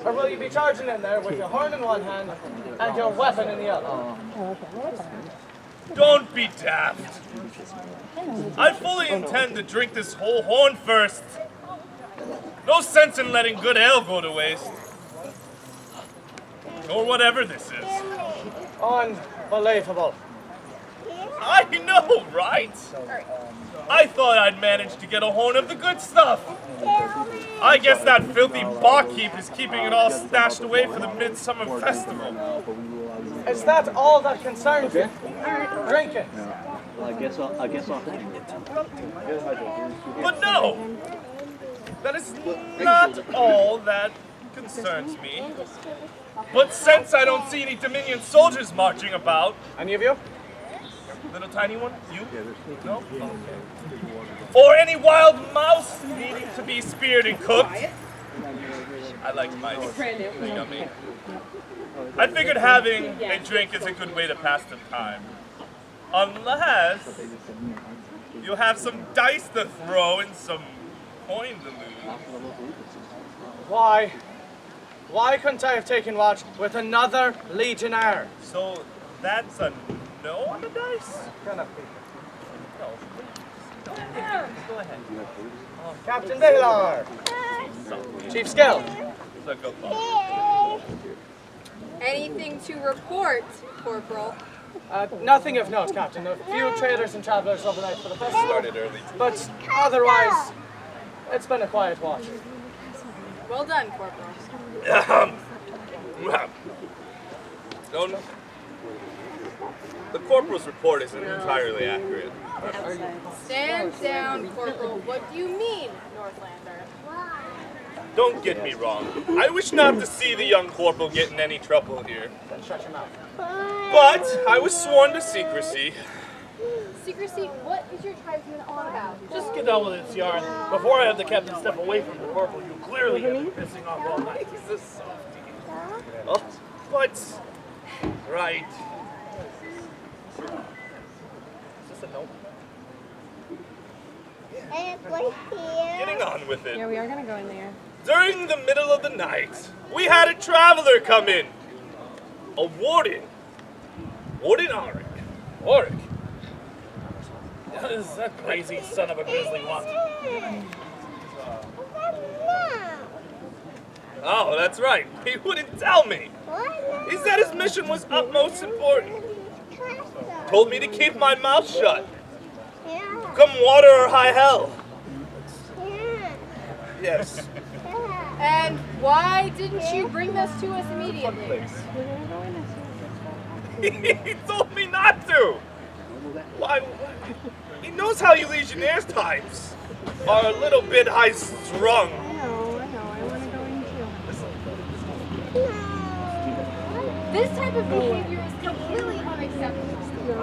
Or will you be charging in there with your horn in one hand and your weapon in the other? Don't be daft. I fully intend to drink this whole horn first. No sense in letting good ale go to waste. Or whatever this is. Unbelievable. I know, right? I thought I'd managed to get a horn of the good stuff. I guess that filthy barkeep is keeping it all stashed away for the Midsummer festival. Is that all that concerns you? Drinking? Well, I guess I'll hang it. But no! That is not all that concerns me. But since I don't see any Dominion soldiers marching about... Any of you? Little tiny one? You? No? Okay. Or any wild mouse needing to be speared and cooked. I like mice. They're yummy. I figured having a drink is a good way to pass the time. Unless you have some dice to throw and some coin to lose. Why couldn't I have taken watch with another legionnaire? So that's a no on the dice? Gonna be. No. Go ahead. Captain Baylor! Chief Skill! It's a good thought. Anything to report, Corporal? Nothing of note, Captain. A few traders and travelers overnight for the festival. Started early. But otherwise, it's been a quiet watch. Well done, Corporal. No. The corporal's report isn't entirely accurate. Stand down, Corporal. What do you mean, Northlander? Don't get me wrong. I wish not to see the young corporal get in any trouble here. Then shut your mouth. But I was sworn to secrecy. Secrecy, what is your tribesman on about? Just get down with this yarn. Before I have the captain step away from the corporal, you clearly have been pissing off all night. He's a softie. Oh, but... Right. Is this a note? Getting on with it. Yeah, we are gonna go in there. During the middle of the night, we had a traveler come in. A warden. Warden Auric. Auric? What does that crazy son of a grizzly want? Oh, that's right. He wouldn't tell me. He said his mission was utmost important. Told me to keep my mouth shut. Come water or high hell. Yes. And why didn't you bring this to us immediately? He told me not to. Why? He knows how you Legionnaires types are a little bit high-strung. I know. I want to go in too. This type of behavior is completely unacceptable.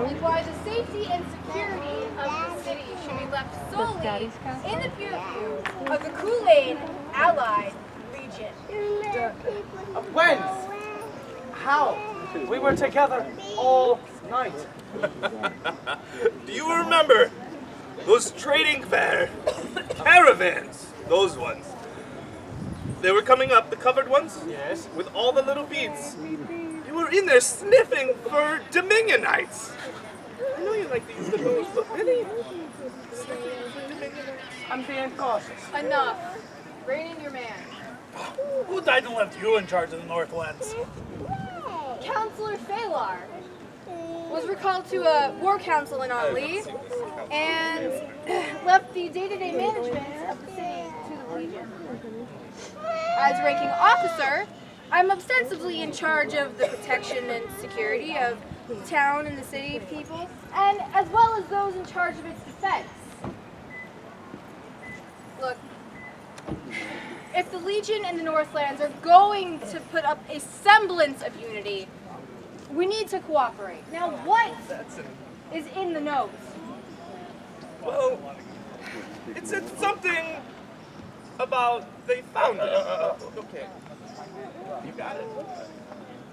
And why the safety and security of the city should be left solely in the purview of the Kool-Aid Allied Legion. When? How? We were together all night. Do you remember those trading fair caravans? Those ones. They were coming up, the covered ones? Yes. With all the little beads. You were in there sniffing for Dominionites. I know you like these little, but really? I'm being cautious. Enough. Rein in your man. Who died and left you in charge of the Northlands? Counselor Faire was recalled to a war council in on leave and left the day-to-day management of the city to the Legion. As ranking officer, I'm ostensibly in charge of the protection and security of the town and the city people, and as well as those in charge of its defense. Look, if the Legion and the Northlands are going to put up a semblance of unity, we need to cooperate. Now, what is in the notes? Well, it said something about they found it. Okay. You got it.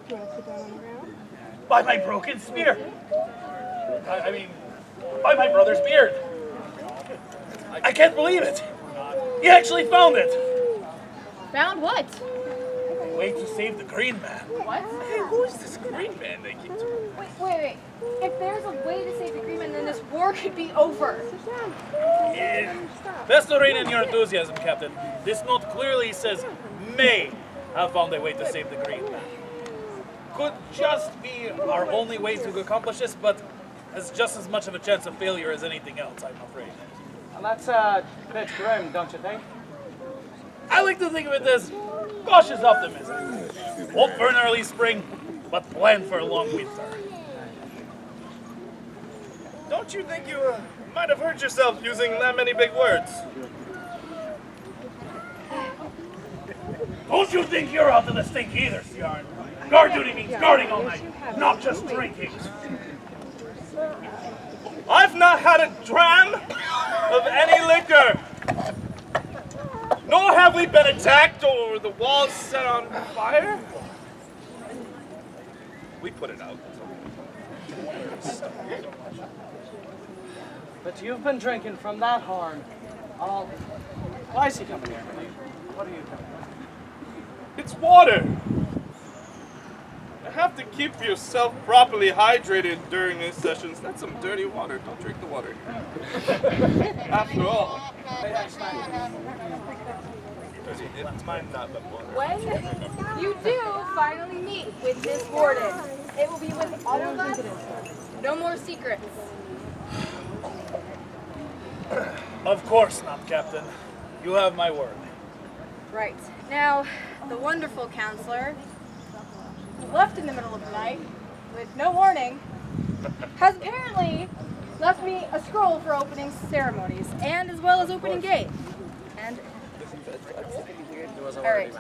Do you want to sit down on the ground? By my broken spear. I mean, by my brother's beard. I can't believe it. He actually found it. Found what? way to save the green man. What? Hey, who is this green man they keep talking? Wait. If there's a way to save the green man, then this war could be over. Best to rein in your enthusiasm, Captain. This note clearly says may have found a way to save the green man. Could just be our only way to accomplish this, but has just as much of a chance of failure as anything else, I'm afraid. And that's a bit grim, don't you think? I like to think of it as cautious optimism. Hope for an early spring, but plan for a long winter. Don't you think you might have hurt yourself using that many big words? Don't you think you're out to the stink either, Sjarn? Guard duty means guarding all night, not just drinking. I've not had a dram of any liquor. Nor have we been attacked or the walls set on fire. We put it out. But you've been drinking from that horn all... Why is he coming here? What are you doing? It's water. You have to keep yourself properly hydrated during these sessions. That's some dirty water. Don't drink the water. After all. It's mine, not the water. When you do finally meet with Miss Warden, it will be with all of us. No more secrets. Of course not, Captain. You have my word. Right. Now, the wonderful counselor, left in the middle of the night, with no warning, has apparently left me a scroll for opening ceremonies, and as well as opening gate. And... Alright.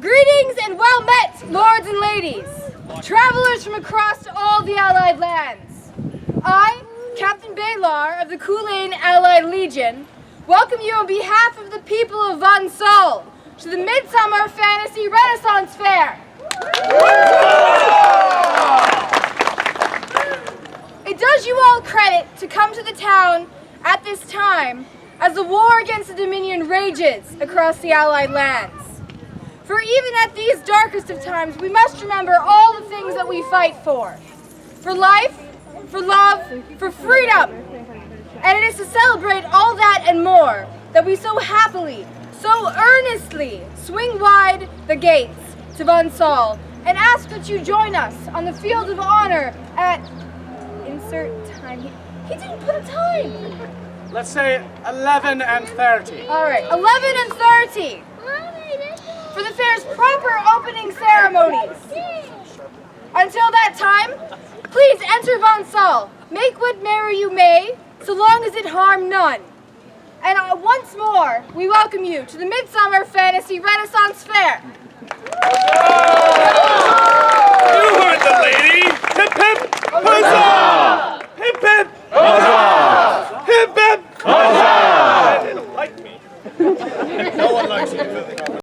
Greetings and well met, lords and ladies, travelers from across all the Allied lands. I, Captain Balar of the Kool-Aid Allied Legion, welcome you on behalf of the people of Von Sol to the Midsummer Fantasy Renaissance Fair. It does you all credit to come to the town at this time as the war against the Dominion rages across the Allied lands. For even at these darkest of times, we must remember all the things that we fight for. For life, for love, for freedom. And it is to celebrate all that and more that we so happily, so earnestly swing wide the gates to Von Sol and ask that you join us on the field of honor at insert time. He didn't put a time. Let's say 11 and 30. All right, 11 and 30 for the fair's proper opening ceremonies. Until that time, please enter Von Sol. Make what merry you may, so long as it harm none. And once more, we welcome you to the Midsummer Fantasy Renaissance Fair. You heard the lady! Hip hip! Huzzah!